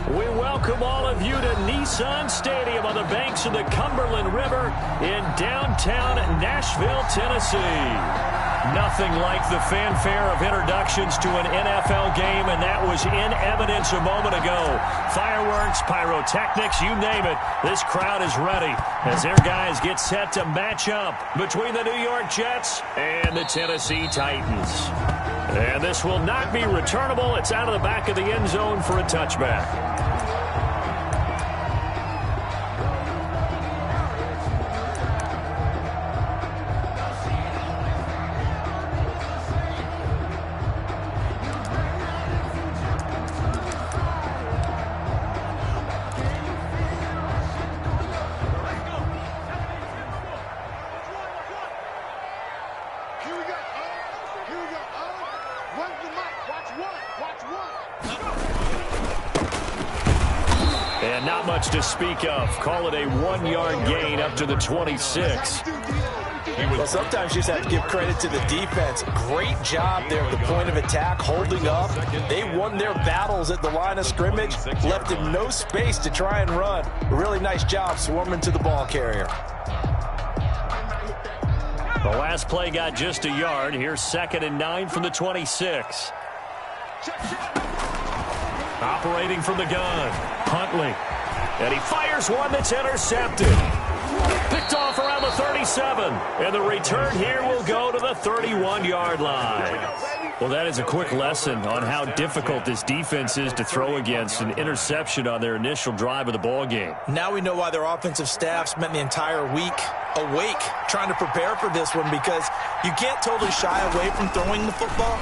We welcome all of you to Nissan Stadium on the banks of the Cumberland River in downtown Nashville, Tennessee. Nothing like the fanfare of introductions to an NFL game, and that was in evidence a moment ago. Fireworks, pyrotechnics, you name it. This crowd is ready as their guys get set to match up between the New York Jets and the Tennessee Titans. And this will not be returnable. It's out of the back of the end zone for a touchback. And not much to speak of. Call it a 1-yard gain up to the 26. Well, sometimes you just have to give credit to the defense. Great job there at the point of attack, holding up. They won their battles at the line of scrimmage, left him no space to try and run. A really nice job swarming to the ball carrier. The last play got just a yard. Here's 2nd and 9 from the 26. Operating from the gun, Huntley. And he fires one that's intercepted. Picked off around the 37. And the return here will go to the 31-yard line. Well, that is a quick lesson on how difficult this defense is to throw against. An interception on their initial drive of the ball game. Now we know why their offensive staff spent the entire week awake trying to prepare for this one, because you can't totally shy away from throwing the football.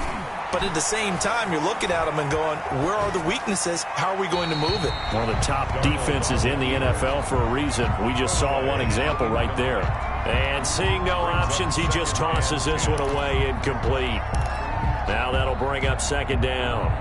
But at the same time, you're looking at them and going, where are the weaknesses? How are we going to move it? One of the top defenses in the NFL for a reason. We just saw one example right there. And seeing no options, he just tosses this one away incomplete. Now that'll bring up 2nd down.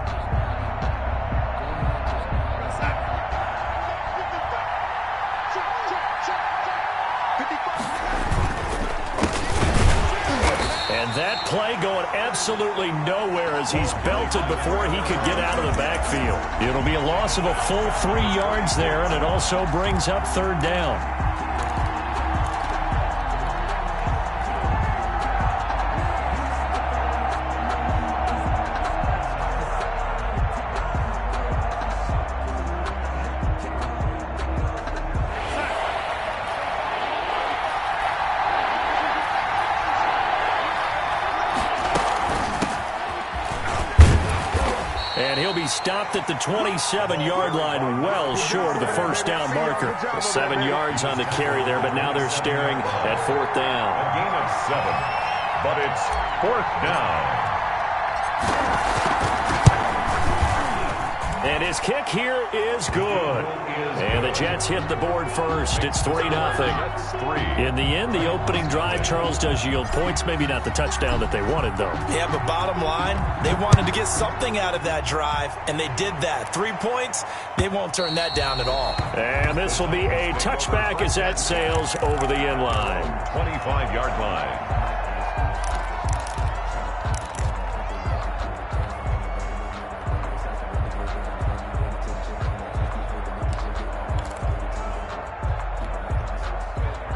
That play going absolutely nowhere as he's belted before he could get out of the backfield. It'll be a loss of a full 3 yards there, and it also brings up 3rd down. And he'll be stopped at the 27-yard line, well short of the 1st down marker. 7 yards on the carry there, but now they're staring at 4th down. A gain of 7, but it's 4th down. And his kick here is good. And the Jets hit the board first. It's 3-0. In the end, the opening drive, Charles, does yield points. Maybe not the touchdown that they wanted, though. Yeah, but bottom line, they wanted to get something out of that drive, and they did that. 3 points, they won't turn that down at all. And this will be a touchback as that sails over the end line. 25-yard line.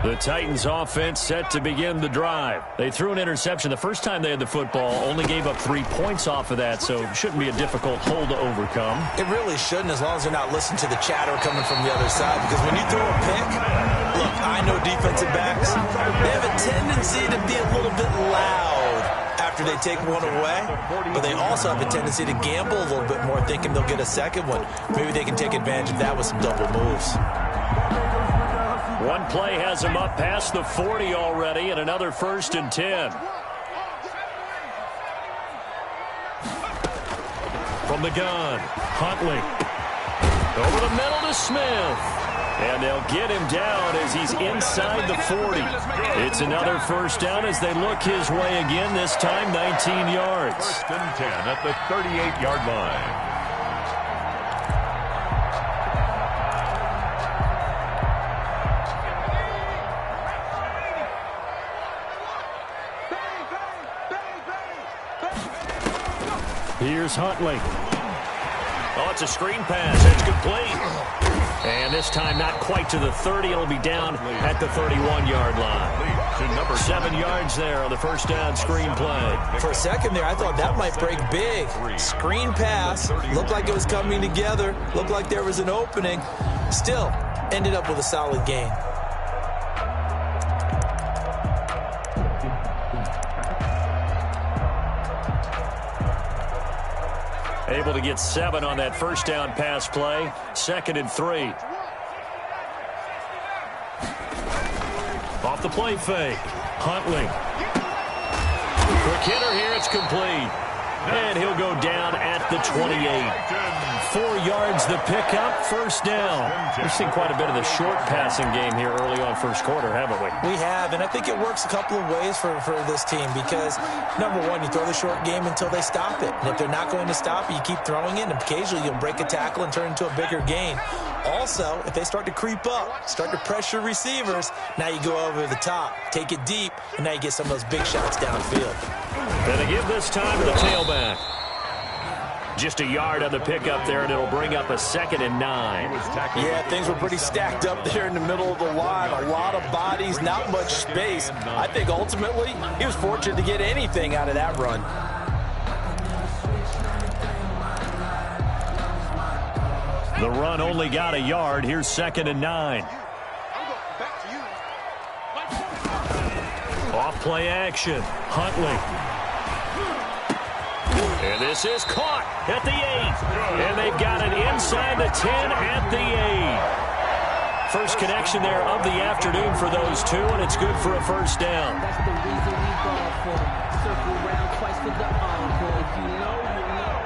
The Titans offense set to begin the drive. They threw an interception the first time they had the football, only gave up 3 points off of that, so it shouldn't be a difficult hole to overcome. It really shouldn't, as long as they're not listening to the chatter coming from the other side, because when you throw a pick, look, I know defensive backs, they have a tendency to be a little bit loud after they take one away, but they also have a tendency to gamble a little bit more, thinking they'll get a second one. Maybe they can take advantage of that with some double moves. One play has him up past the 40 already, and another 1st and 10. From the gun, Huntley. Over the middle to Smith. And they'll get him down as he's inside the 40. It's another 1st down as they look his way again, this time 19 yards. 1st and 10 at the 38-yard line. Here's Huntley. Oh, it's a screen pass. It's complete. And this time not quite to the 30. It'll be down at the 31-yard line. 7 yards there on the first down screen play. For a second there, I thought that might break big. Screen pass. Looked like it was coming together. Looked like there was an opening. Still, ended up with a solid gain. Able to get 7 on that first down pass play. 2nd and 3. Off the play fake. Huntley. Quick hitter here. It's complete. And he'll go down at the 28. 4 yards the pickup. First down. We've seen quite a bit of the short passing game here early on first quarter, haven't we? We have, and I think it works a couple of ways for this team because, number one, you throw the short game until they stop it. And if they're not going to stop it, you keep throwing it, and occasionally you'll break a tackle and turn into a bigger gain. Also, if they start to creep up, start to pressure receivers, now you go over the top, take it deep, and now you get some of those big shots downfield. Gonna give this time to the tailback. Just a yard on the pickup there, and it'll bring up a 2nd and 9. Yeah, things were pretty stacked up there in the middle of the line. A lot of bodies, not much space. I think ultimately he was fortunate to get anything out of that run. The run only got a yard. Here's 2nd and 9. Off play action. Huntley. And this is caught at the 8. And they've got it inside the 10 at the 8. First connection there of the afternoon for those two, and it's good for a first down. That's the reason we ball for. Circle round twice for the encore. If you know, you know.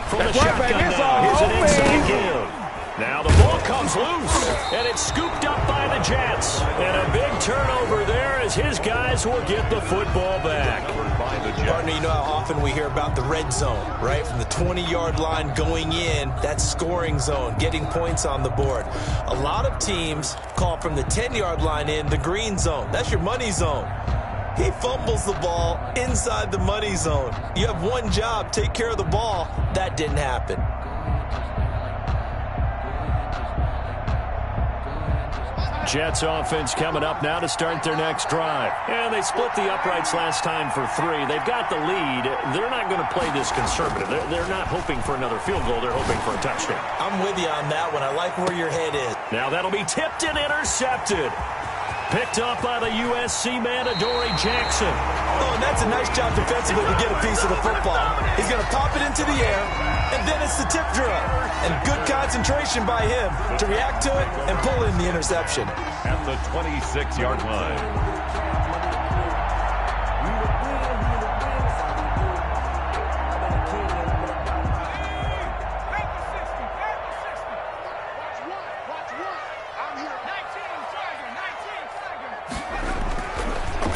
From the shotgun now, here's an inside give. Now the ball comes loose, and it's scooped up by the Jets. And a big turnover there as his guys will get the football back. Partner, you know how often we hear about the red zone, right? From the 20-yard line going in, that's scoring zone, getting points on the board. A lot of teams call from the 10-yard line in the green zone. That's your money zone. He fumbles the ball inside the money zone. You have one job, take care of the ball. That didn't happen. Jets offense coming up now to start their next drive. And they split the uprights last time for 3. They've got the lead. They're not going to play this conservative. They're not hoping for another field goal. They're hoping for a touchdown. I'm with you on that one. I like where your head is. Now that'll be tipped and intercepted. Picked up by the USC man, Adoree Jackson. Oh, and that's a nice job defensively to get a piece of the football. He's going to pop it into the air, and then it's the tip drill. And good concentration by him to react to it and pull in the interception. At the 26-yard line.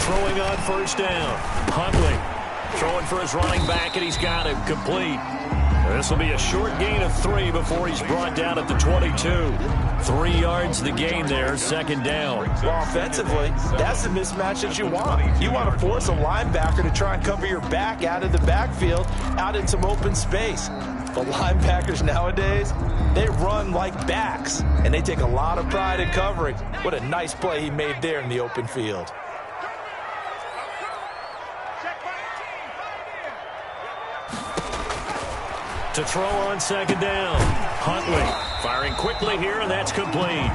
Throwing on first down. Huntley throwing for his running back, and he's got it complete. This will be a short gain of 3 before he's brought down at the 22. 3 yards the gain there, 2nd down. Well, offensively, that's the mismatch that you want. You want to force a linebacker to try and cover your back out of the backfield, out in some open space. The linebackers nowadays, they run like backs, and they take a lot of pride in covering. What a nice play he made there in the open field. To throw on 2nd down. Huntley firing quickly here, and that's complete.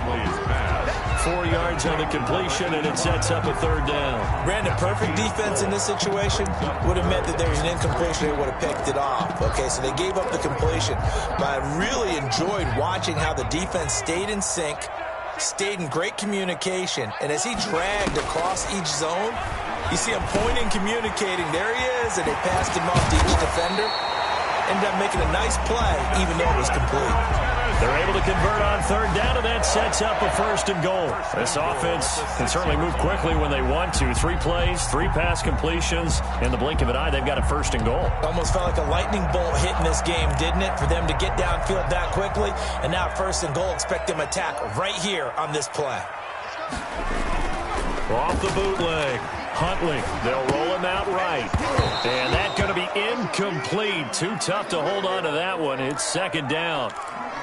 4 yards on the completion, and it sets up a 3rd down. Brandon, perfect defense in this situation would have meant that there was an incompletion. They would have picked it off. Okay, so they gave up the completion. But I really enjoyed watching how the defense stayed in sync, stayed in great communication, and as he dragged across each zone, you see him pointing, communicating. There he is, and they passed him off to each defender. Ended up making a nice play, even though it was complete. They're able to convert on 3rd down, and that sets up a 1st and goal. This offense can certainly move quickly when they want to. 3 plays, 3 pass completions. In the blink of an eye, they've got a 1st and goal. Almost felt like a lightning bolt hit in this game, didn't it? For them to get downfield that quickly. And now 1st and goal, expect them to attack right here on this play. Off the bootleg. Huntley, they'll roll him out right. And that's going to be incomplete. Too tough to hold on to that one. It's second down.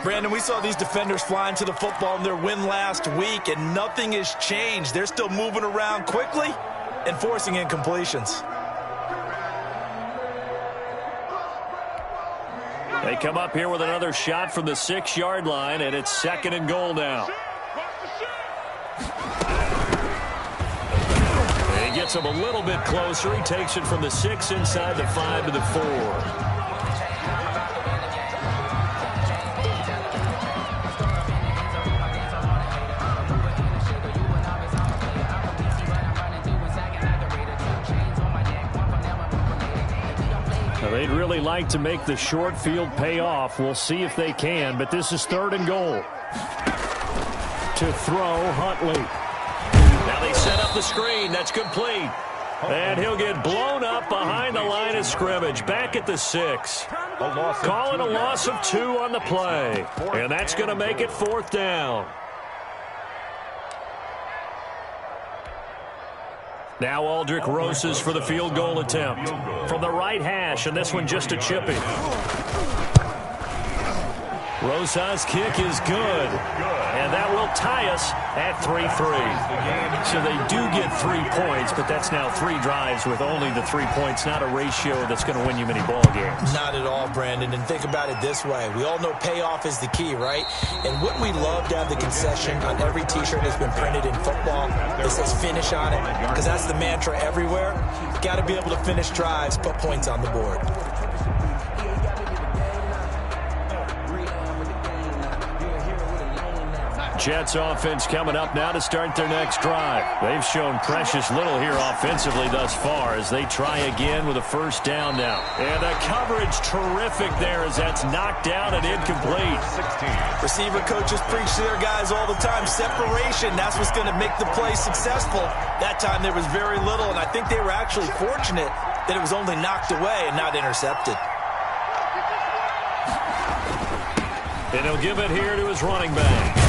Brandon, we saw these defenders flying to the football in their win last week, and nothing has changed. They're still moving around quickly and forcing incompletions. They come up here with another shot from the 6-yard line, and it's second and goal now. He gets him a little bit closer. He takes it from the 6 inside the 5 to the 4. They'd really like to make the short field pay off. We'll see if they can, but this is third and goal. To throw, Huntley. Now they set up the screen. That's complete. And he'll get blown up behind the line of scrimmage. Back at the 6. Calling a loss of 2 on the play. And that's going to make it fourth down. Now Aldrick Rosas for the field goal attempt. From the right hash, and this one just a chipping. Rosas' kick is good. And that will tie us at 3-3. So they do get 3 points, but that's now 3 drives with only the 3 points, not a ratio that's going to win you many ball games. Not at all, Brandon. And think about it this way. We all know payoff is the key, right? And wouldn't we love to have the concession on every T-shirt that's been printed in football that says finish on it? Because that's the mantra everywhere. Got to be able to finish drives, put points on the board. Jets offense coming up now to start their next drive. They've shown precious little here offensively thus far as they try again with a first down now. And the coverage terrific there as that's knocked down and incomplete. Receiver coaches preach to their guys all the time. Separation, that's what's going to make the play successful. That time there was very little, and I think they were actually fortunate that it was only knocked away and not intercepted. And he'll give it here to his running back.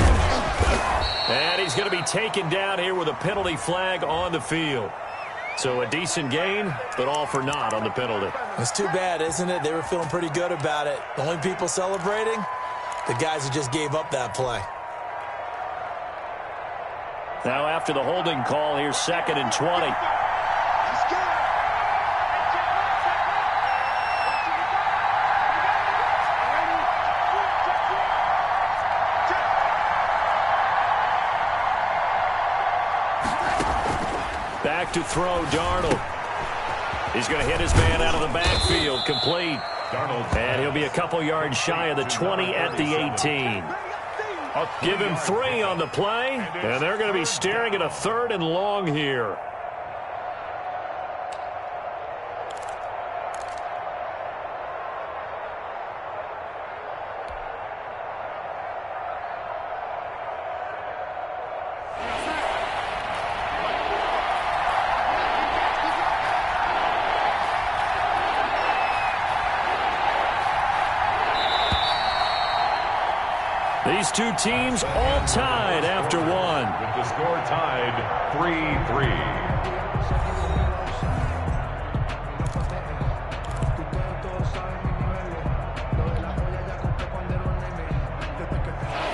And he's going to be taken down here with a penalty flag on the field. So a decent gain, but all for naught on the penalty. It's too bad, isn't it? They were feeling pretty good about it. The only people celebrating, the guys who just gave up that play. Now after the holding call, here's 2nd and 20. Back to throw, Darnold. He's going to hit his man out of the backfield, complete. And he'll be a couple yards shy of the 20 at the 18. Give him 3 on the play, and they're going to be staring at a 3rd and long here. These two teams all tied after one. With the score tied 3-3.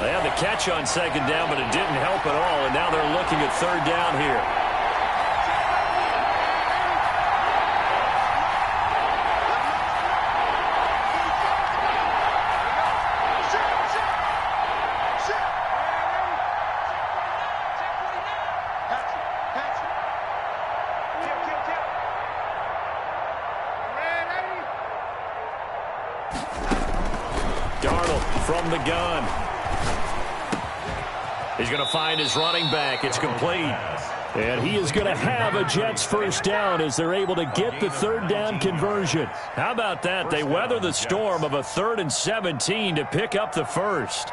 They had the catch on 2nd down, but it didn't help at all, and now they're looking at 3rd down here. From the gun. He's going to find his running back. It's complete. And he is going to have a Jets first down as they're able to get the 3rd down conversion. How about that? They weather the storm of a 3rd and 17 to pick up the first.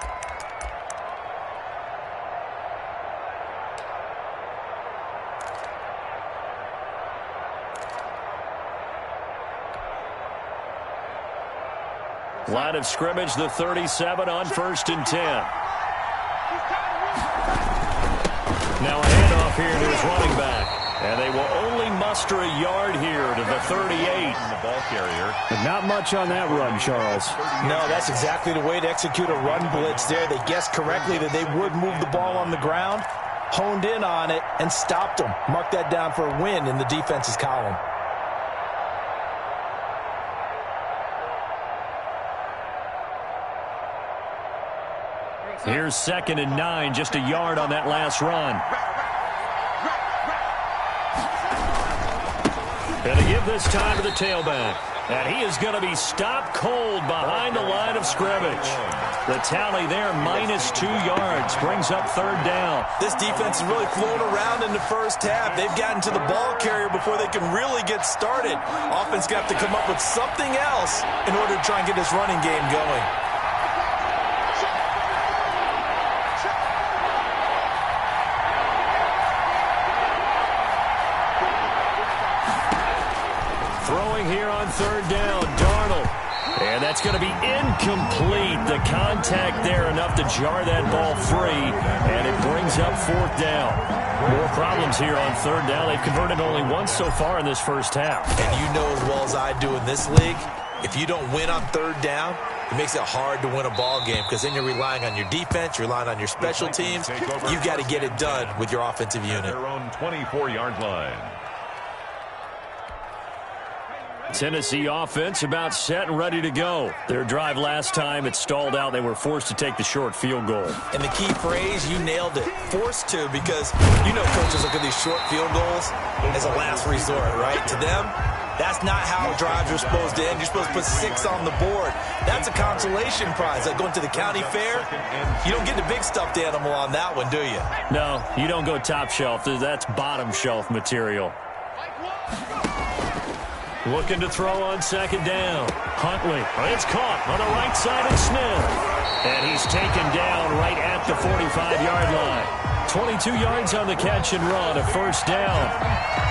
Line of scrimmage, the 37 on 1st and 10. Now a handoff here to his running back. And they will only muster a yard here to the 38. The ball carrier. But not much on that run, Charles. No, that's exactly the way to execute a run blitz there. They guessed correctly that they would move the ball on the ground, honed in on it, and stopped them. Mark that down for a win in the defense's column. Here's 2nd and 9, just a yard on that last run. And to give this time to the tailback. And he is going to be stopped cold behind the line of scrimmage. The tally there, -2 yards, brings up 3rd down. This defense is really flown around in the first half. They've gotten to the ball carrier before they can really get started. Offense got to come up with something else in order to try and get this running game going. Throwing here on 3rd down, Darnold. And that's going to be incomplete. The contact there enough to jar that ball free, and it brings up 4th down. More problems here on 3rd down. They've converted only once so far in this first half. And you know as well as I do in this league, if you don't win on 3rd down, it makes it hard to win a ball game because then you're relying on your defense, you're relying on your special teams. You've got to get it done with your offensive unit. Their own 24-yard line. Tennessee offense about set and ready to go. Their drive last time, it stalled out. They were forced to take the short field goal. And the key phrase, you nailed it, forced to, because you know coaches look at these short field goals as a last resort, right? To them, that's not how drives are supposed to end. You're supposed to put 6 on the board. That's a consolation prize. Like going to the county fair, you don't get the big stuffed animal on that one, do you? No, you don't go top shelf. That's bottom shelf material. Looking to throw on 2nd down. Huntley. It's caught on the right side of Smith. And he's taken down right at the 45-yard line. 22 yards on the catch and run, a 1st down.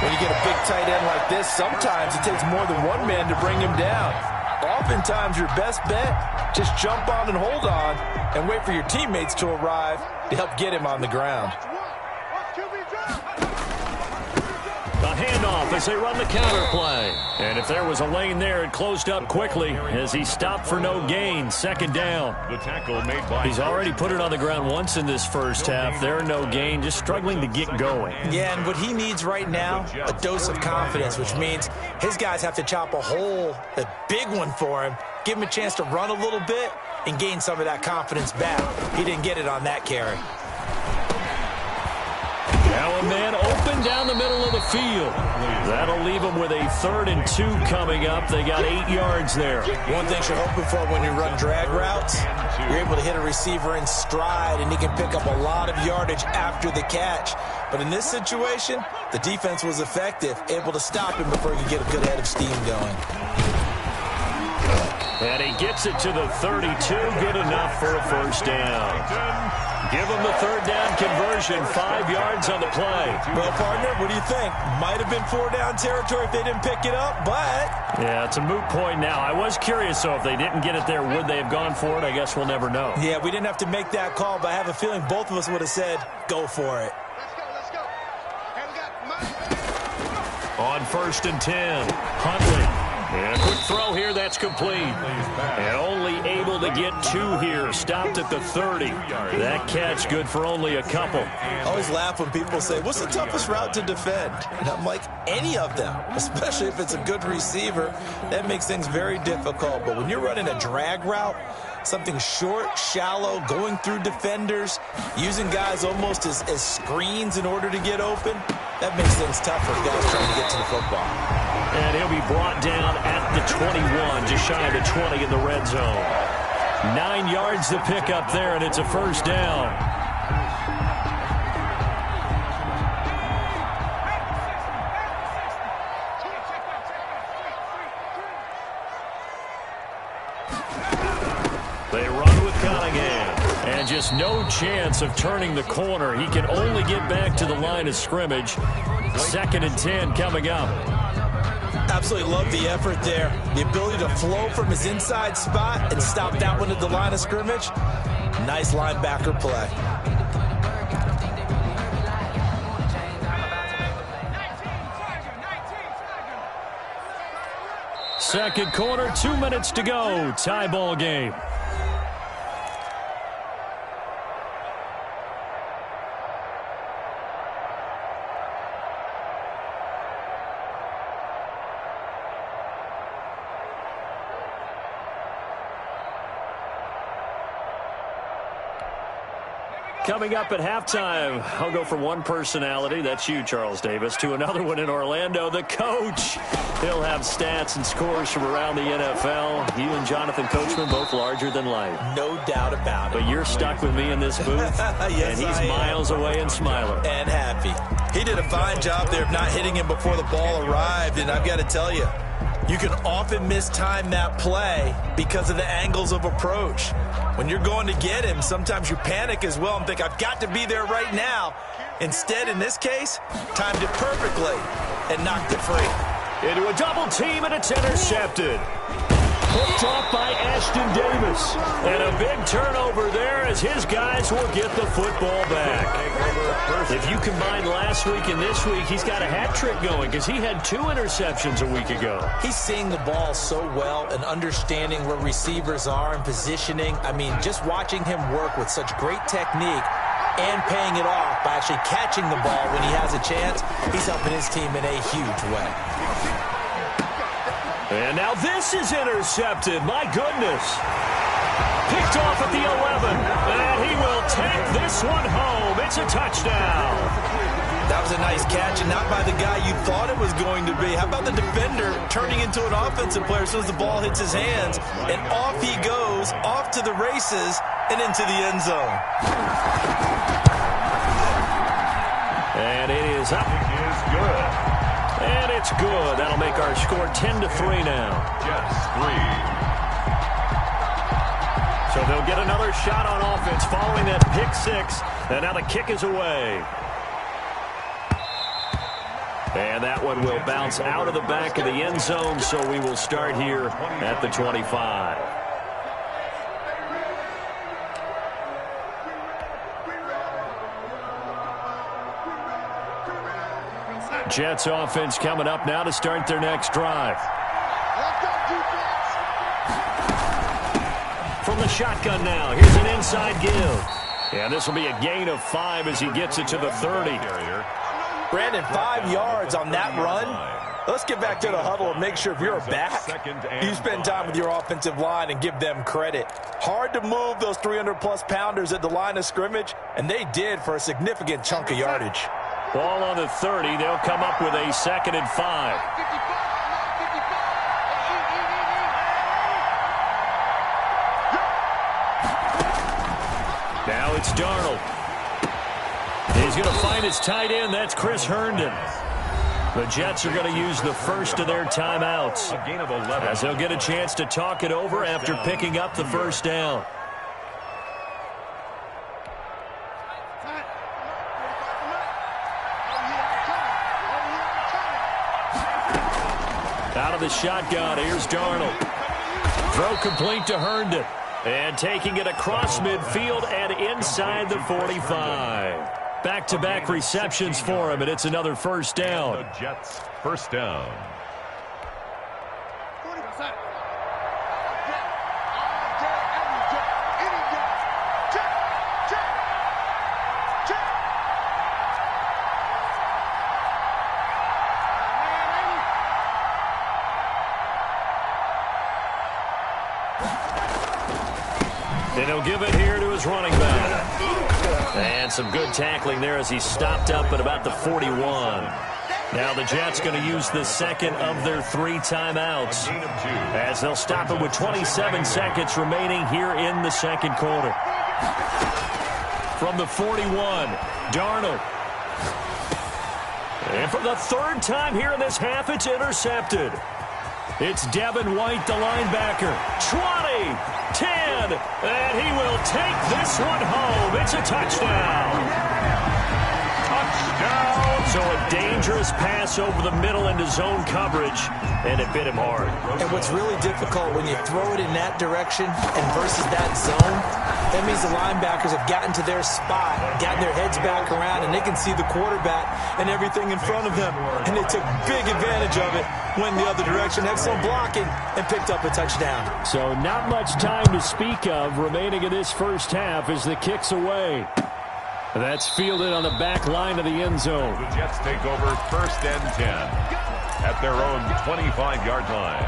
When you get a big tight end like this, sometimes it takes more than one man to bring him down. Oftentimes, your best bet, just jump on and hold on and wait for your teammates to arrive to help get him on the ground. A handoff as they run the counter play. And if there was a lane there, it closed up quickly as he stopped for no gain. 2nd down. The tackle made by... He's already put it on the ground once in this first half. There, no gain, just struggling to get going. Yeah, and what he needs right now, a dose of confidence, which means his guys have to chop a hole, a big one for him, give him a chance to run a little bit and gain some of that confidence back. He didn't get it on that carry. Now a man open down the middle of the field. That'll leave him with a 3rd and 2 coming up. They got 8 yards there. One thing you're hoping for when you run drag routes, you're able to hit a receiver in stride, and he can pick up a lot of yardage after the catch. But in this situation, the defense was effective, able to stop him before he could get a good head of steam going. And he gets it to the 32. Good enough for a 1st down. Give him the 3rd down conversion, 5 yards on the play. Well, partner, what do you think? Might have been 4-down territory if they didn't pick it up, but... Yeah, it's a moot point now. I was curious, though, if they didn't get it there, would they have gone for it? I guess we'll never know. Yeah, we didn't have to make that call, but I have a feeling both of us would have said, go for it. Let's go. Hey, we got On 1st and 10, Huntley. And a quick throw here, that's complete. And only able to get 2 here. Stopped at the 30. That catch good for only a couple. I always laugh when people say, what's the toughest route to defend? And I'm like, any of them, especially if it's a good receiver. That makes things very difficult. But when you're running a drag route, something short, shallow, going through defenders, using guys almost as screens in order to get open, that makes things tough for guys trying to get to the football. And he'll be brought down at the 21, just shy of the 20 in the red zone. 9 yards to pick up there, and it's a 1st down. They run with Cunningham. And just no chance of turning the corner. He can only get back to the line of scrimmage. 2nd and 10 coming up. Absolutely love the effort there. The ability to flow from his inside spot and stop that one at the line of scrimmage. Nice linebacker play. Second quarter, 2 minutes to go. Tie ball game. Coming up at halftime, I'll go from one personality, that's you, Charles Davis, to another one in Orlando, the coach. He'll have stats and scores from around the NFL. You and Jonathan Coachman, both larger than life. No doubt about it. But you're stuck with me in this booth, yes, and he's miles away and smiling. And happy. He did a fine job there of not hitting him before the ball arrived, and I've got to tell you, you can often mistime that play because of the angles of approach. When you're going to get him, sometimes you panic as well and think, I've got to be there right now. Instead, in this case, timed it perfectly and knocked it free. Into a double team, and it's intercepted. Hooked off by Ashton Davis. And a big turnover there as his guys will get the football back. If you combine last week and this week, he's got a hat trick going because he had 2 interceptions a week ago. He's seeing the ball so well and understanding where receivers are and positioning. I mean, just watching him work with such great technique and paying it off by actually catching the ball when he has a chance, he's helping his team in a huge way. And now this is intercepted. My goodness. Picked off at the 11. And he will take this one home. It's a touchdown. That was a nice catch, and not by the guy you thought it was going to be. How about the defender turning into an offensive player as soon as the ball hits his hands? And off he goes, off to the races, and into the end zone. And it is up. It is good. And it's good. That'll make our score 10-3 now. Jets 3. So they'll get another shot on offense following that pick 6. And now the kick is away. And that one will bounce out of the back of the end zone, so we will start here at the 25. Jets offense coming up now to start their next drive. From the shotgun now, here's an inside give. And this will be a gain of 5 as he gets it to the 30. Brandon, 5 yards on that run. Let's get back to the huddle and make sure if you're a back, you spend time with your offensive line and give them credit. Hard to move those 300-plus pounders at the line of scrimmage, and they did for a significant chunk of yardage. Ball on the 30. They'll come up with a 2nd and 5. Now it's Darnold. He's going to find his tight end. That's Chris Herndon. The Jets are going to use the first of their timeouts A gain of 11. as they'll get a chance to talk it over after picking up the first down. Out of the shotgun, here's Darnold. Throw complete to Herndon. And taking it across midfield and inside the 45. Back-to-back receptions for him, and it's another first down. The Jets first down. And he'll give it here to his running back. And some good tackling there as he stopped up at about the 41. Now the Jets going to use the second of their 3 timeouts as they'll stop it with 27 seconds remaining here in the second quarter. From the 41, Darnold. And for the 3rd time here in this half, it's intercepted. It's Devin White, the linebacker. 20, 10, and he will take this one home. It's a touchdown. Touchdown, So a dangerous pass over the middle into zone coverage, and it bit him hard. And what's really difficult when you throw it in that direction and versus that zone, that means the linebackers have gotten to their spot, gotten their heads back around, and they can see the quarterback and everything in front of them. And they took big advantage of it, went the other direction, excellent blocking, and picked up a touchdown. So not much time to speak of remaining in this first half as the kick's away. That's fielded on the back line of the end zone. The Jets take over 1st and 10 at their own 25-yard line.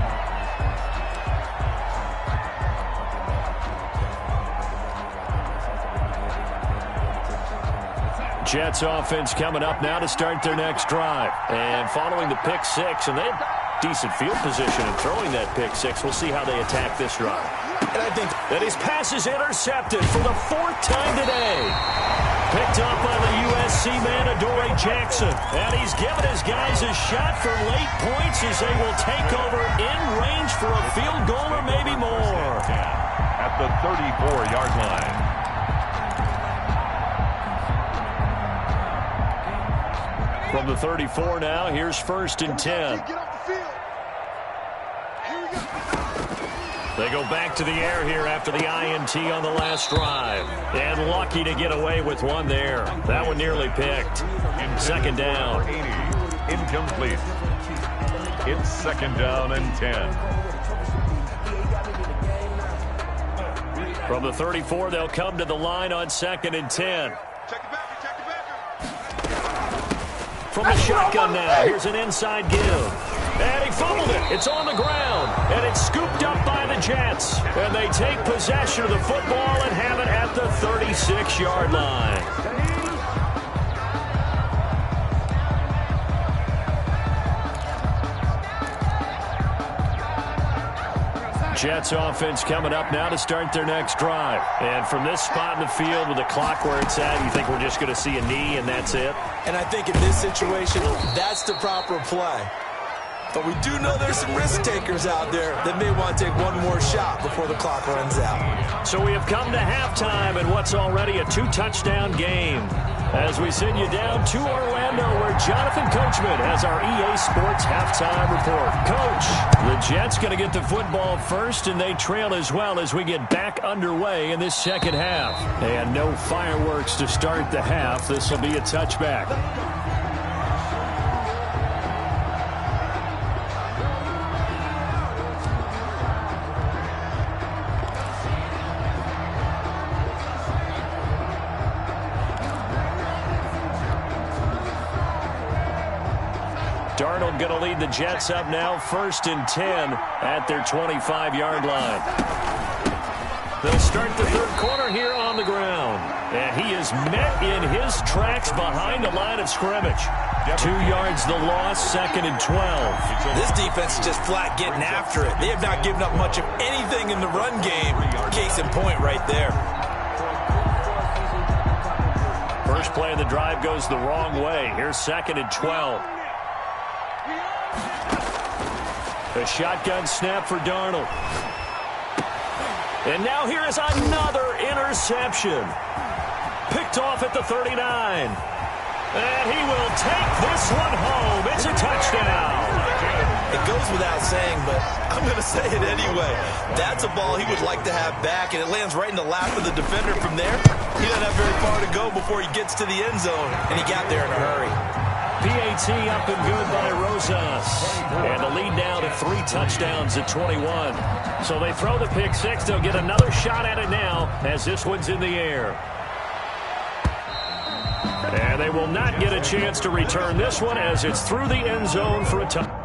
Jets offense coming up now to start their next drive. And following the pick six, and they have decent field position in throwing that pick six. We'll see how they attack this drive. And I think that his pass is intercepted for the 4th time today. Picked up by the USC man, Adoree Jackson. And he's given his guys a shot for late points as they will take over in range for a field goal or maybe more. At the 34-yard line. From the 34 now, here's 1st and 10. Get off the field. Here we go. They go back to the air here after the INT on the last drive. And lucky to get away with one there. That one nearly picked. 2nd down. 80. Incomplete. It's 2nd down and 10. From the 34, they'll come to the line on 2nd and 10. Check the backer, check the backer. From the shotgun now, here's an inside give. And he fumbled it. It's on the ground. And it's scooped up by the Jets. And they take possession of the football and have it at the 36-yard line. Jets offense coming up now to start their next drive. And from this spot in the field with the clock where it's at, you think we're just going to see a knee and that's it? And I think in this situation, that's the proper play. But we do know there's some risk takers out there that may want to take one more shot before the clock runs out. So we have come to halftime in what's already a 2-touchdown game. As we send you down to Orlando, where Jonathan Coachman has our EA Sports halftime report. Coach, the Jets going to get the football first, and they trail as well as we get back underway in this second half. And no fireworks to start the half. This will be a touchback. Darnold going to lead the Jets up now, 1st and 10 at their 25-yard line. They'll start the 3rd quarter here on the ground. And he is met in his tracks behind the line of scrimmage. 2 yards the loss, 2nd and 12. This defense is just flat getting after it. They have not given up much of anything in the run game. Case in point right there. First play of the drive goes the wrong way. Here's 2nd and 12. A shotgun snap for Darnold. And now here is another interception. Picked off at the 39. And he will take this one home. It's a touchdown. It goes without saying, but I'm going to say it anyway. That's a ball he would like to have back, and it lands right in the lap of the defender from there. He doesn't have very far to go before he gets to the end zone, and he got there in a hurry. PAT up and good by Rosas. And the lead now to 3 touchdowns at 21. So they throw the pick six. They'll get another shot at it now as this one's in the air. And they will not get a chance to return this one as it's through the end zone for a touchdown.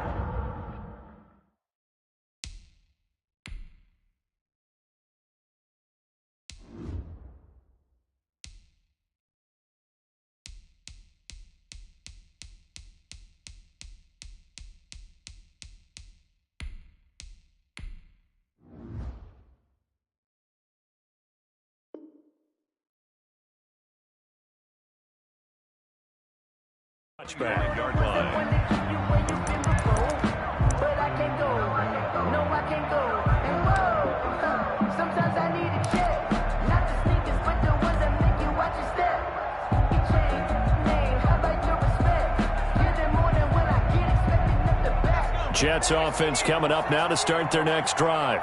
Touchback. Yard line. But I can't go. No, I can't go. And whoa, sometimes I need a check. Not the sneakers, but the ones that make you watch your step. You change name, how about your respect? Jets offense coming up now to start their next drive.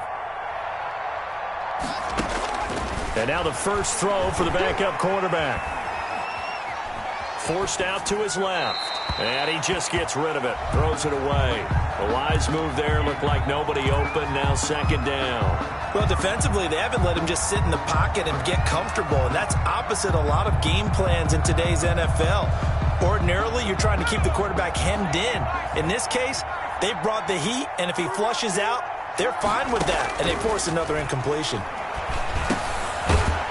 And now the first throw for the backup quarterback. Forced out to his left. And he just gets rid of it. Throws it away. A wise move there. Looked like nobody open. Now second down. Well, defensively, they haven't let him just sit in the pocket and get comfortable. And that's opposite a lot of game plans in today's NFL. Ordinarily, you're trying to keep the quarterback hemmed in. In this case, they brought the heat. And if he flushes out, they're fine with that. And they force another incompletion.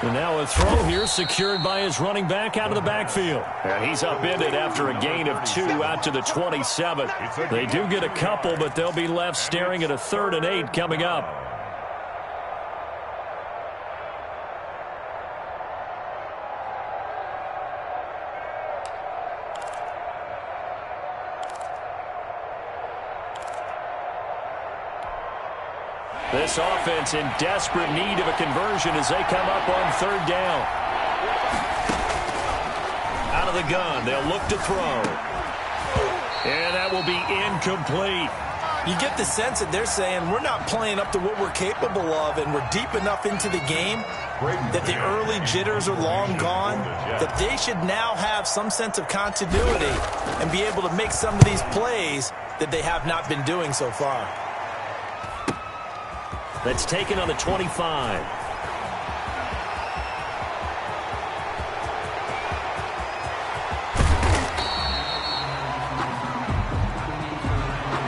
And now a throw here secured by his running back out of the backfield. And he's upended after a gain of 2 out to the 27. They do get a couple, but they'll be left staring at a 3rd and 8 coming up. This offense in desperate need of a conversion as they come up on 3rd down. Out of the gun, they'll look to throw. And that will be incomplete. You get the sense that they're saying we're not playing up to what we're capable of, and we're deep enough into the game that the early jitters are long gone, that they should now have some sense of continuity and be able to make some of these plays that they have not been doing so far. That's taken on the 25.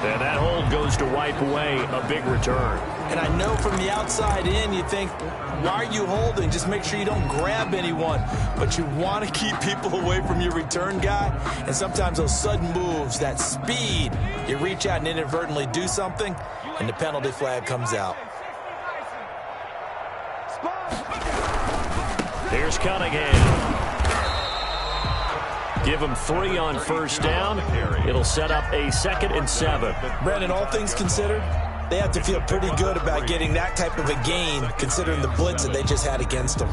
And that hold goes to wipe away a big return. And I know from the outside in, you think, why are you holding? Just make sure you don't grab anyone. But you want to keep people away from your return guy. And sometimes those sudden moves, that speed, you reach out and inadvertently do something, and the penalty flag comes out. Here's Cunningham. Give him 3 on 1st down. It'll set up a 2nd and 7. Brandon, all things considered, they have to feel pretty good about getting that type of a gain, considering the blitz that they just had against them.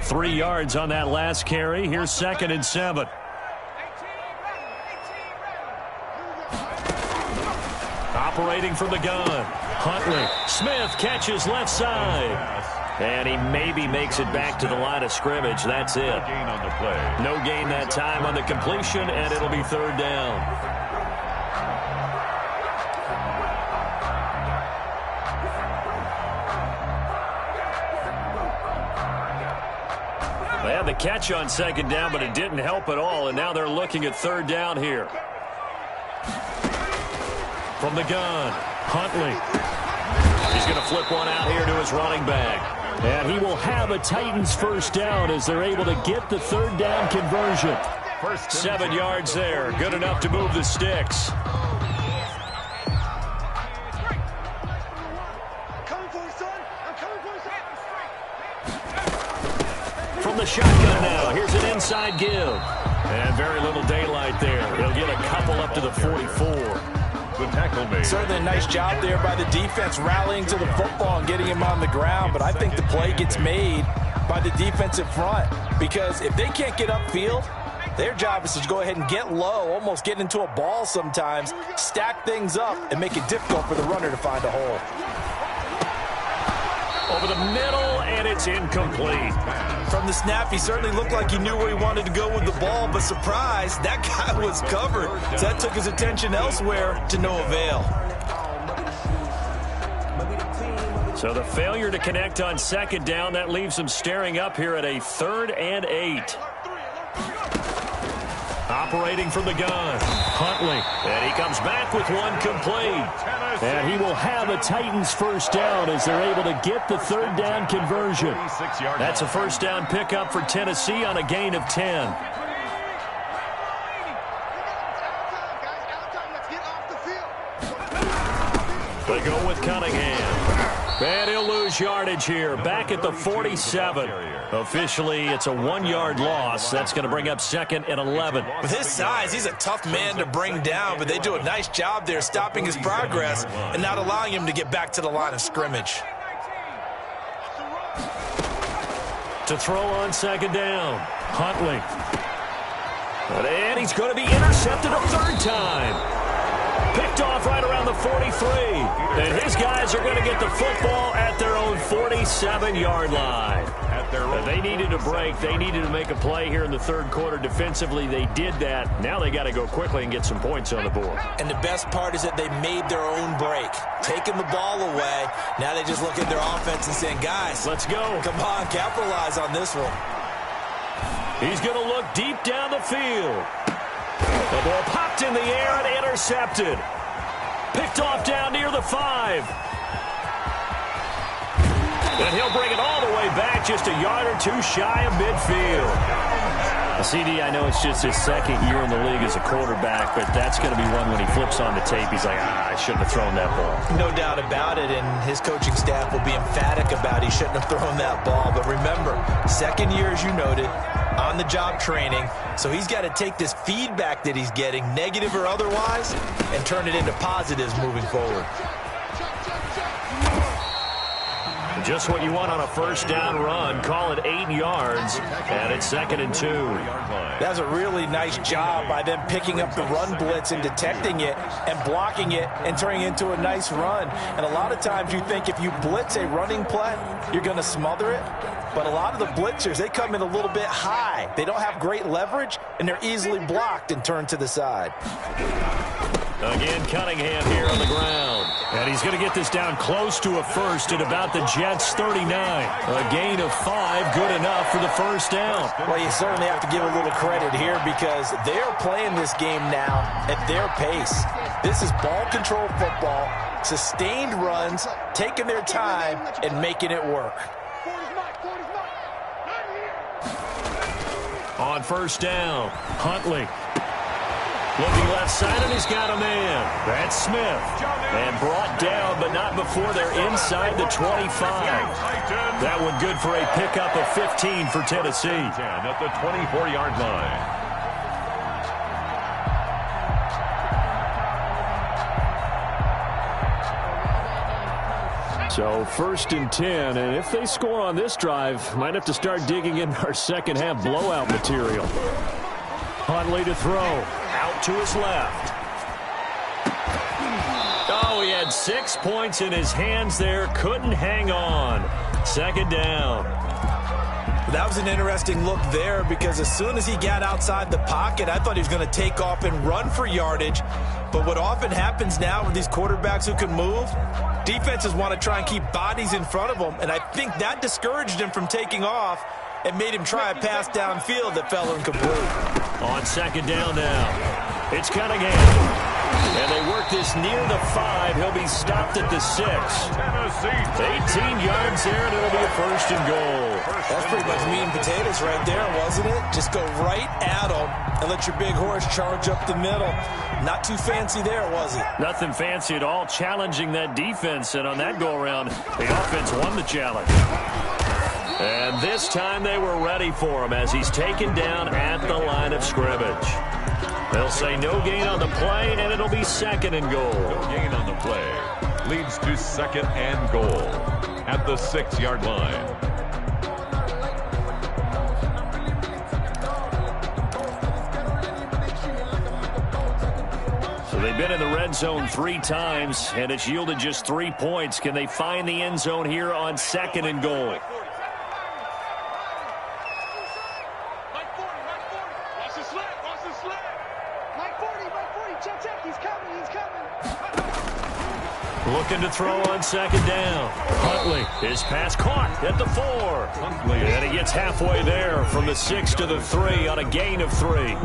Three yards on that last carry. Here's 2nd and 7. Operating from the gun. Huntley. Smith catches left side. And he maybe makes it back to the line of scrimmage. That's it. Gain on the play. No gain that time on the completion, and it'll be 3rd down. They had the catch on 2nd down, but it didn't help at all, and now they're looking at 3rd down here. From the gun, Huntley. He's going to flip one out here to his running back. And he will have a Titans 1st down as they're able to get the 3rd down conversion. 7 yards there. Good enough to move the sticks. From the shotgun now. Here's an inside give. And very little daylight there. He'll get a couple up to the 44. The tackle made. Certainly a nice job there by the defense rallying to the football and getting him on the ground, but I think the play gets made by the defensive front because if they can't get upfield, their job is to go ahead and get low, almost get into a ball sometimes, stack things up, and make it difficult for the runner to find a hole. Over the middle, and it's incomplete. From the snap, he certainly looked like he knew where he wanted to go with the ball, but surprise, that guy was covered. So that took his attention elsewhere to no avail. So the failure to connect on 2nd down, that leaves them staring up here at a 3rd and 8. Operating from the gun, Huntley. And he comes back with one complete. And he will have a Titans 1st down as they're able to get the 3rd down conversion. That's a 1st down pickup for Tennessee on a gain of 10. They go with Cunningham. And he'll lose yardage here. Back at the 47. Officially, it's a 1-yard loss. That's going to bring up 2nd and 11. With his size, he's a tough man to bring down, but they do a nice job there stopping his progress and not allowing him to get back to the line of scrimmage. To throw on second down. Huntley. And he's going to be intercepted a third time. Picked off right around the 43. And his guys are going to get the football at their own 47-yard line. They needed a break. They needed to make a play here in the third quarter. Defensively, they did that. Now they got to go quickly and get some points on the board. And the best part is that they made their own break. Taking the ball away. Now they just look at their offense and saying, guys, let's go. Come on, capitalize on this one. He's going to look deep down the field. The ball popped in the air and intercepted. Picked off down near the 5. And he'll bring it all the way back, just a yard or two shy of midfield. CD, I know it's just his second year in the league as a quarterback, but that's going to be one when he flips on the tape. He's like, I shouldn't have thrown that ball. No doubt about it, and his coaching staff will be emphatic about he shouldn't have thrown that ball. But remember, second year, as you noted, on-the-job training, so he's got to take this feedback that he's getting, negative or otherwise, and turn it into positives moving forward. Just what you want on a first down run. Call it 8 yards, and it's 2nd and 2. That's a really nice job by them picking up the run blitz and detecting it and blocking it and turning it into a nice run. And a lot of times you think if you blitz a running play, you're going to smother it. But a lot of the blitzers, they come in a little bit high. They don't have great leverage, and they're easily blocked and turned to the side. Again, Cunningham here on the ground. And he's going to get this down close to a first at about the Jets' 39. A gain of 5, good enough for the first down. Well, you certainly have to give a little credit here because they're playing this game now at their pace. This is ball control football, sustained runs, taking their time, and making it work. On first down, Huntley. Looking left side, and he's got a man. That's Smith. And brought down, but not before they're inside the 25. That one good for a pickup of 15 for Tennessee. 10 at the 24-yard line. So 1st and 10, and if they score on this drive, might have to start digging in our second half blowout material. Huntley to throw. Out to his left. Oh, he had 6 points in his hands there. Couldn't hang on. 2nd down. That was an interesting look there because as soon as he got outside the pocket, I thought he was going to take off and run for yardage. But what often happens now with these quarterbacks who can move, defenses want to try and keep bodies in front of them. And I think that discouraged him from taking off and made him try a pass downfield that fell incomplete. On 2nd down now, it's Cunningham. And they work this near the 5. He'll be stopped at the 6. 18 yards there, and it'll be a 1st and goal. That's pretty much meat and potatoes right there, wasn't it? Just go right at them and let your big horse charge up the middle. Not too fancy there, was it? Nothing fancy at all, challenging that defense. And on that go-around, the offense won the challenge. And this time they were ready for him as he's taken down at the line of scrimmage. They'll say no gain on the play, and it'll be 2nd and goal. No gain on the play. Leads to 2nd and goal at the 6-yard line. So they've been in the red zone 3 times, and it's yielded just 3 points. Can they find the end zone here on 2nd and goal? Looking to throw on 2nd down. Huntley, his pass caught at the 4. And he gets halfway there from the 6 to the 3 on a gain of 3.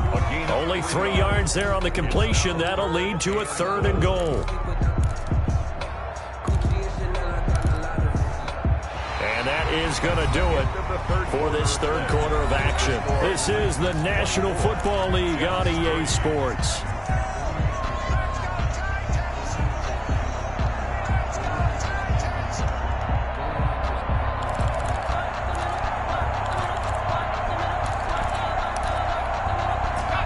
Only 3 yards there on the completion. That'll lead to a 3rd and goal. And that is going to do it for this third quarter of action. This is the National Football League on EA Sports.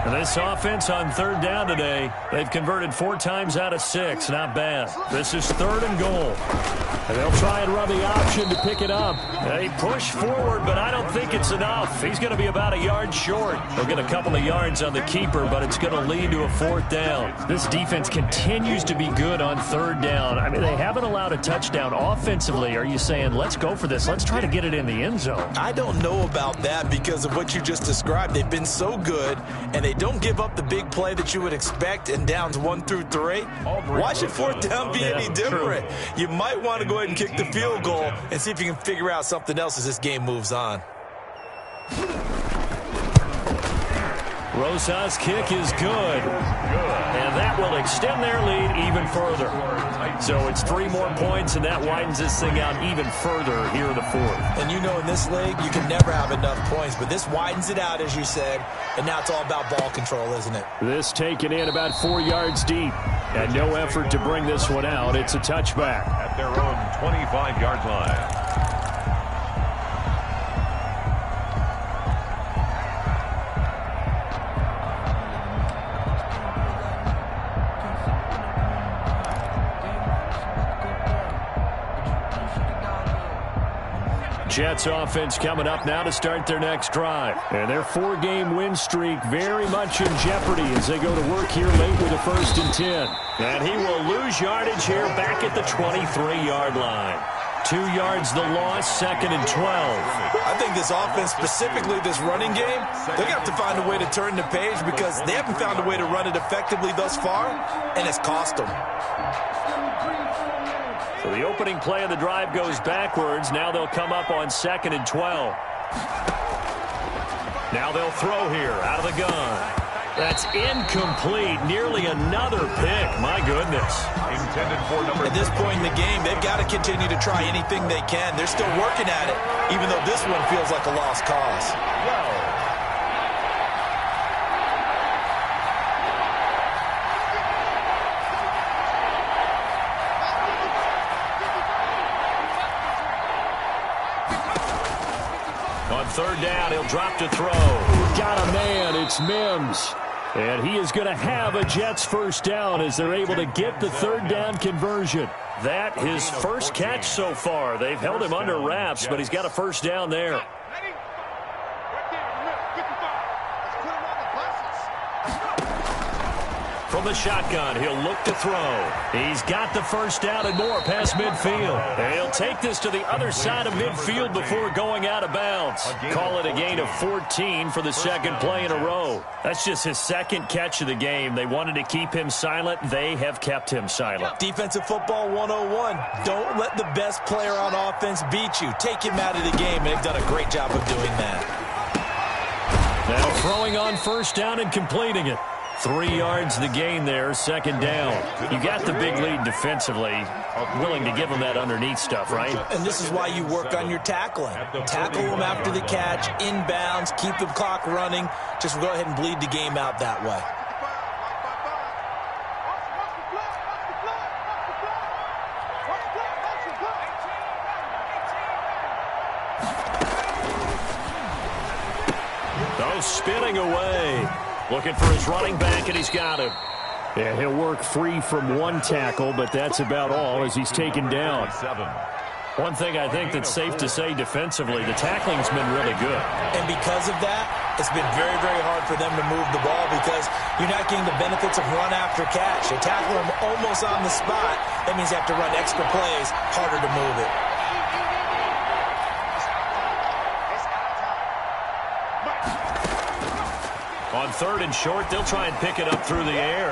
This offense on 3rd down today, they've converted 4 times out of 6. Not bad. This is 3rd and goal. And they'll try and run the option to pick it up. They push forward, but I don't think it's enough. He's going to be about a yard short. They'll get a couple of yards on the keeper, but it's going to lead to a 4th down. This defense continues to be good on 3rd down. I mean, they haven't allowed a touchdown offensively. Are you saying, let's go for this? Let's try to get it in the end zone. I don't know about that because of what you just described. They've been so good, and they don't give up the big play that you would expect in downs 1 through 3. Why should 4th down be any different? True. You might want to go ahead and kick the field goal and see if you can figure out something else as this game moves on. Rosas' kick is good. And that will extend their lead even further. So it's 3 more points, and that widens this thing out even further here in the 4th. And you know in this league, you can never have enough points, but this widens it out, as you said, and now it's all about ball control, isn't it? This taken in about 4 yards deep, and no effort to bring this one out. It's a touchback. At their own 25-yard line. Jets offense coming up now to start their next drive. And their 4-game win streak very much in jeopardy as they go to work here late with a 1st and 10. And he will lose yardage here back at the 23-yard line. 2 yards the loss, 2nd and 12. I think this offense, specifically this running game, they're going to have to find a way to turn the page because they haven't found a way to run it effectively thus far, and it's cost them. So the opening play of the drive goes backwards. Now they'll come up on 2nd and 12. Now they'll throw here out of the gun. That's incomplete. Nearly another pick. My goodness. Intended for number. At this point in the game, they've got to continue to try anything they can. They're still working at it, even though this one feels like a lost cause. On 3rd down, he'll drop to throw. Got a man. It's Mims. And he is going to have a Jets 1st down as they're able to get the 3rd down conversion. That his first catch so far. They've held him under wraps, but he's got a 1st down there. From the shotgun, he'll look to throw. He's got the 1st down and more past midfield. And he'll take this to the other side of midfield before going out of bounds. Call it a gain of 14 for the 2nd play in a row. That's just his 2nd catch of the game. They wanted to keep him silent. They have kept him silent. Defensive football 101. Don't let the best player on offense beat you. Take him out of the game, and they've done a great job of doing that. Now throwing on 1st down and completing it. 3 yards the gain there, 2nd down. You got the big lead defensively. Willing to give them that underneath stuff, right? And this is why you work on your tackling. Tackle them after the catch, inbounds, keep the clock running. Just go ahead and bleed the game out that way. Oh, spinning away. Looking for his running back, and he's got him. Yeah, he'll work free from 1 tackle, but that's about all as he's taken down. One thing I think that's safe to say defensively, the tackling's been really good. And because of that, it's been very, very hard for them to move the ball because you're not getting the benefits of run after catch. You tackle them almost on the spot. That means you have to run extra plays, harder to move it. On 3rd and short, they'll try and pick it up through the air.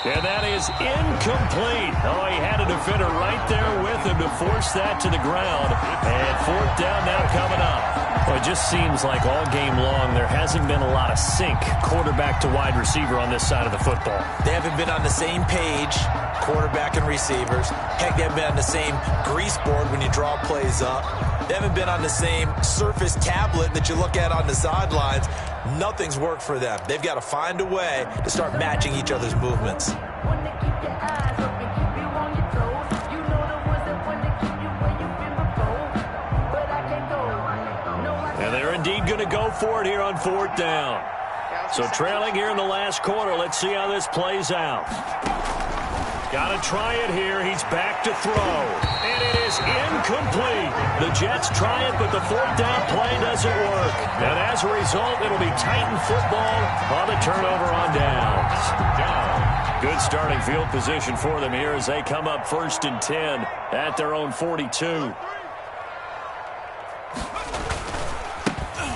And that is incomplete. Oh, he had a defender right there with him to force that to the ground. And 4th down now coming up. Well, it just seems like all game long there hasn't been a lot of sync quarterback to wide receiver on this side of the football. They haven't been on the same page, quarterback and receivers. Heck, they haven't been on the same grease board when you draw plays up. They haven't been on the same surface tablet that you look at on the sidelines. Nothing's worked for them. They've got to find a way to start matching each other's movements. And they're indeed going to go for it here on 4th down. So trailing here in the last quarter, let's see how this plays out. Got to try it here. He's back to throw. And it is incomplete. The Jets try it, but the fourth down play doesn't work. And as a result, it'll be Titan football on the turnover on downs. Good starting field position for them here as they come up 1st and 10 at their own 42.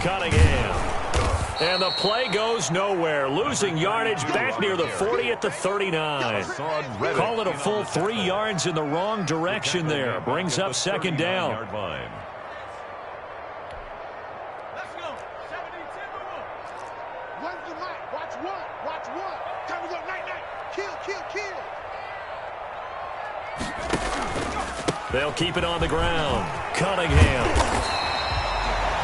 Cunningham. And the play goes nowhere. Losing yardage back near the 40 at the 39. Call it a full 3 yards in the wrong direction there. Brings up 2nd down. Let's go. 17, Run the line. Watch one. Watch one. Time to go. Night, night. Kill, kill, kill. They'll keep it on the ground. Cunningham.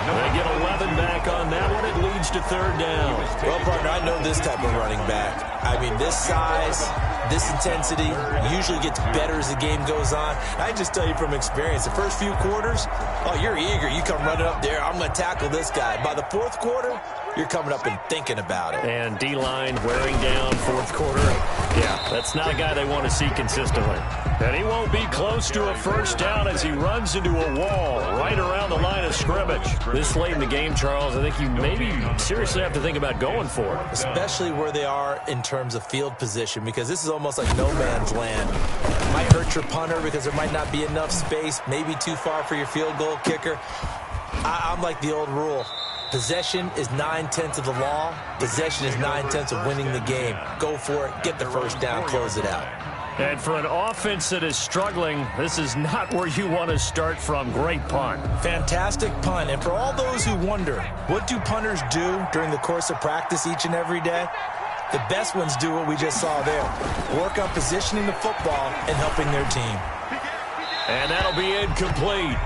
They get 11 back on that one. It leads to 3rd down. Well, partner, I know this type of running back. I mean, this size, this intensity usually gets better as the game goes on. I just tell you from experience, the first few quarters, oh, you're eager. You come running up there, I'm going to tackle this guy. By the 4th quarter, you're coming up and thinking about it. And D-line wearing down 4th quarter. Yeah, that's not a guy they want to see consistently. And he won't be close to a 1st down as he runs into a wall right around the line of scrimmage. This late in the game, Charles, I think you maybe seriously have to think about going for it. Especially where they are in terms of field position, because this is almost like no man's land. It might hurt your punter because there might not be enough space, maybe too far for your field goal kicker. I'm like the old rule. Possession is 9/10 of the law. Possession is 9/10 of winning the game. Go for it. Get the 1st down. Close it out. And for an offense that is struggling, this is not where you want to start from. Great punt. Fantastic punt. And for all those who wonder, what do punters do during the course of practice each and every day? The best ones do what we just saw there. Work on positioning the football and helping their team. And that'll be incomplete.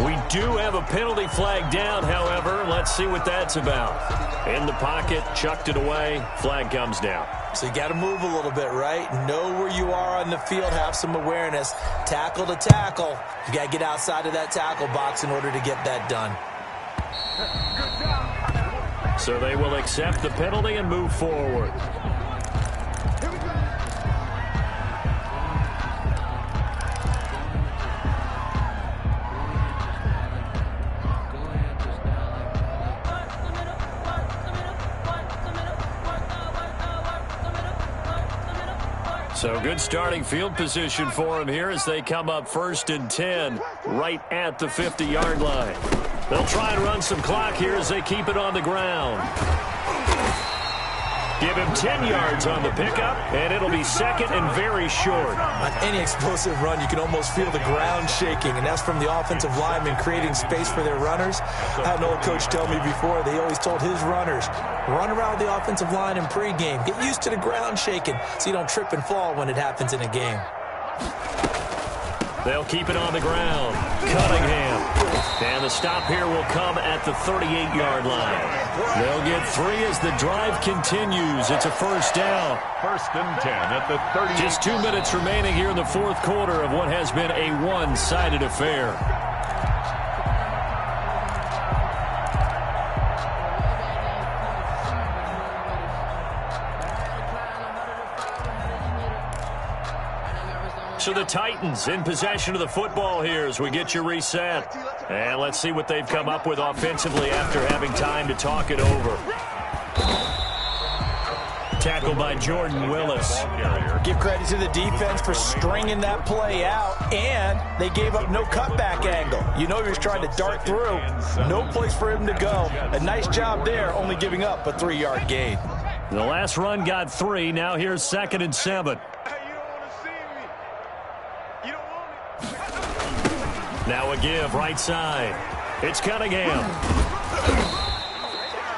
We do have a penalty flag down, however. Let's see what that's about. In the pocket, chucked it away. Flag comes down. So you got to move a little bit, right? Know where you are on the field. Have some awareness. Tackle to tackle. You got to get outside of that tackle box in order to get that done. So they will accept the penalty and move forward. So good starting field position for him here as they come up 1st and 10 right at the 50-yard line. They'll try and run some clock here as they keep it on the ground. Give him 10 yards on the pickup, and it'll be 2nd and very short. On any explosive run, you can almost feel the ground shaking, and that's from the offensive linemen creating space for their runners. I had an old coach tell me before, they always told his runners, run around the offensive line in pregame. Get used to the ground shaking so you don't trip and fall when it happens in a game. They'll keep it on the ground. Cunningham. And the stop here will come at the 38-yard line. They'll get 3 as the drive continues. It's a 1st down. 1st and 10 at the 30. Just 2 minutes remaining here in the 4th quarter of what has been a one-sided affair. So the Titans in possession of the football here as we get you reset. And let's see what they've come up with offensively after having time to talk it over. Tackled by Jordan Willis. Give credit to the defense for stringing that play out, and they gave up no cutback angle. You know he was trying to dart through. No place for him to go. A nice job there, only giving up a 3-yard gain. The last run got 3. Now here's 2nd and 7. Now a give, right side. It's Cunningham.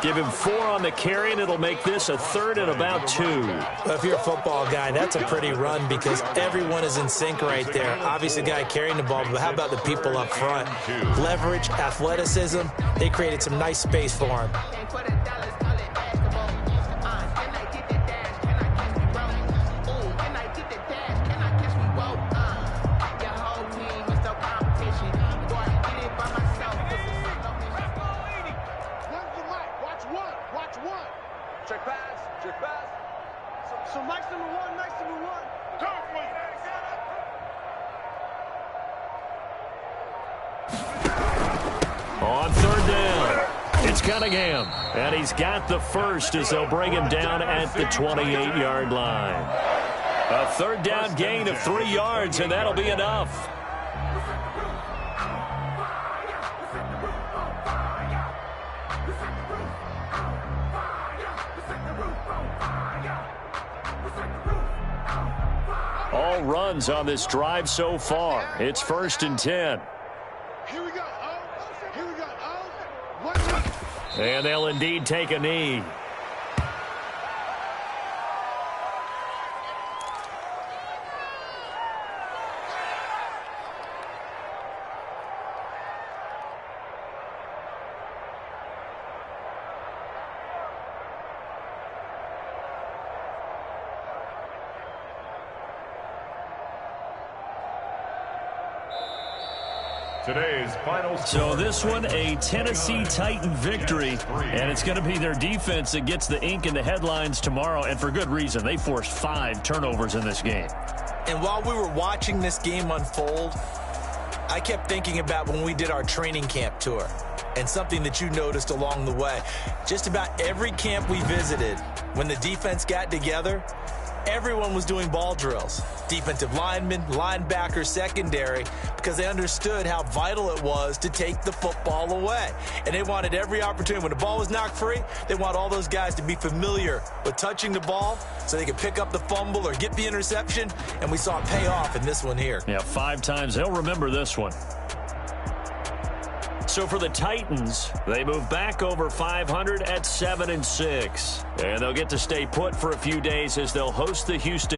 Give him 4 on the carry, and it'll make this a 3rd and about 2. Well, if you're a football guy, that's a pretty run because everyone is in sync right there. Obviously, the guy carrying the ball, but how about the people up front? Leverage, athleticism, they created some nice space for him. Check pass. So Mike's number one. On third down, it's Cunningham. And he's got the first as they'll bring him down at the 28-yard line. A third down gain of 3 yards, and that'll be enough. All runs on this drive so far. It's 1st and 10. Here we go. Here we go. And they'll indeed take a knee. Today's final score. So this one, a Tennessee Titan victory, and it's going to be their defense that gets the ink in the headlines tomorrow, and for good reason. They forced 5 turnovers in this game. And while we were watching this game unfold, I kept thinking about when we did our training camp tour and something that you noticed along the way. Just about every camp we visited, when the defense got together, everyone was doing ball drills. Defensive linemen, linebackers, secondary, because they understood how vital it was to take the football away. And they wanted every opportunity. When the ball was knocked free, they want all those guys to be familiar with touching the ball so they could pick up the fumble or get the interception. And we saw it pay off in this one here. Yeah, 5 times. They'll remember this one. So for the Titans, they move back over 500 at 7-6. And they'll get to stay put for a few days as they'll host the Houston